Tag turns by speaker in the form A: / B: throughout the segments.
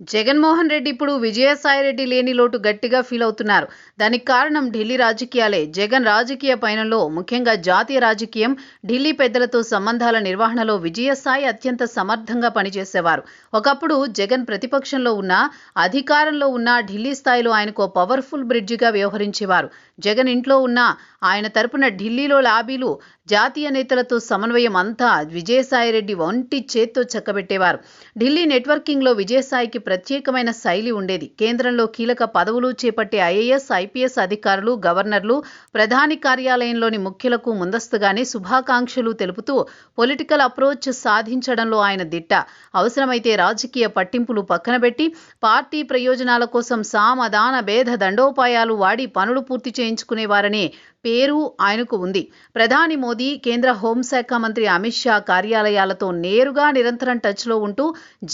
A: జగన్మోహన్ రెడ్డి ఇప్పుడు విజయసాయిరెడ్డి లేని లోటు గట్టిగా ఫీల్ అవుతున్నారు. దానికి కారణం ఢిల్లీ రాజకీయాలే. జగన్ రాజకీయ పయనంలో, ముఖ్యంగా జాతీయ రాజకీయం, ఢిల్లీ పెద్దలతో సంబంధాల నిర్వహణలో విజయసాయి అత్యంత సమర్థంగా పనిచేసేవారు. ఒకప్పుడు జగన్ ప్రతిపక్షంలో ఉన్నా, అధికారంలో ఉన్నా ఢిల్లీ స్థాయిలో ఆయనకు పవర్ఫుల్ బ్రిడ్జిగా వ్యవహరించేవారు. జగన్ ఇంట్లో ఉన్నా ఆయన తరపున ఢిల్లీలో లాబీలు, జాతీయ నేతలతో సమన్వయం అంతా విజయసాయిరెడ్డి ఒంటి చేత్తో చక్కబెట్టేవారు. ఢిల్లీ నెట్వర్కింగ్లో విజయసాయికి ప్రత్యేకమైన శైలి ఉండేది. కేంద్రంలో కీలక పదవులు చేపట్టే ఐఏఎస్, ఐపీఎస్ అధికారులు, గవర్నర్లు, ప్రధాని కార్యాలయంలోని ముఖ్యులకు ముందస్తుగానే శుభాకాంక్షలు తెలుపుతూ పొలిటికల్ అప్రోచ్ సాధించడంలో ఆయన దిట్ట. అవసరమైతే రాజకీయ పట్టింపులు పక్కనబెట్టి పార్టీ ప్రయోజనాల కోసం సామధాన భేద దండోపాయాలు వాడి పనులు పూర్తి చేయించుకునేవారనే పేరు ఆయనకు ఉంది. ప్రధాని మోదీ, కేంద్ర హోంశాఖ మంత్రి అమిత్ షా కార్యాలయాలతో నేరుగా నిరంతరం టచ్లో ఉంటూ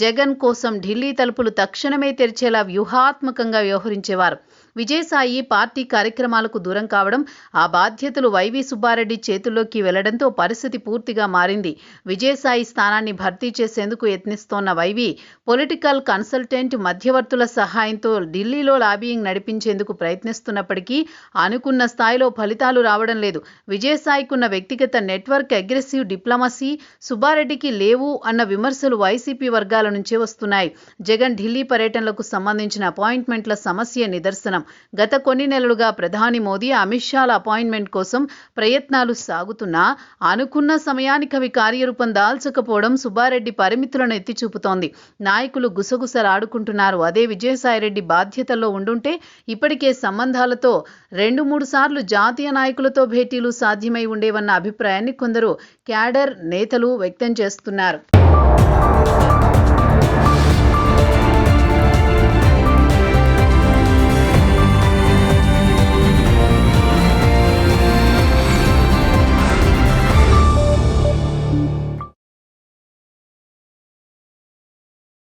A: జగన్ కోసం ఢిల్లీ తలుపులు తక్షణమే తెరిచేలా వ్యూహాత్మకంగా వ్యవహరించేవారు. విజయసాయి పార్టీ కార్యక్రమాలకు దూరం కావడం, ఆ బాధ్యతలు వైవి సుబ్బారెడ్డి చేతుల్లోకి వెళ్లడంతో పరిస్థితి పూర్తిగా మారింది. విజయసాయి స్థానాన్ని భర్తీ చేసేందుకు యత్నిస్తోన్న వైవి పొలిటికల్ కన్సల్టెంట్, మధ్యవర్తుల సహాయంతో ఢిల్లీలో లాబియింగ్ నడిపించేందుకు ప్రయత్నిస్తున్నప్పటికీ అనుకున్న స్థాయిలో ఫలితాలు రావడం లేదు. విజయసాయికున్న వ్యక్తిగత నెట్వర్క్, అగ్రెసివ్ డిప్లొమసీ సుబ్బారెడ్డికి లేవు అన్న విమర్శలు వైసీపీ వర్గాల నుంచే వస్తున్నాయి. జగన్ ఢిల్లీ పర్యటనలకు సంబంధించిన అపాయింట్మెంట్ల సమస్య నిదర్శనం. గత కొన్ని నెలలుగా ప్రధాని మోదీ, అమిత్ షాల అపాయింట్మెంట్ కోసం ప్రయత్నాలు సాగుతున్నా అనుకున్న సమయానికి అవి కార్యరూపం దాల్చకపోవడం సుబ్బారెడ్డి పరిమితులను ఎత్తిచూపుతోంది. నాయకులు గుసగుసలాడుకుంటున్నారు. అదే విజయసాయిరెడ్డి బాధ్యతల్లో ఉండుంటే ఇప్పటికే సంబంధాలతో 2-3 సార్లు జాతీయ నాయకులతో భేటీలు సాధ్యమై ఉండేవన్న అభిప్రాయాన్ని కొందరు క్యాడర్ నేతలు వ్యక్తం చేస్తున్నారు.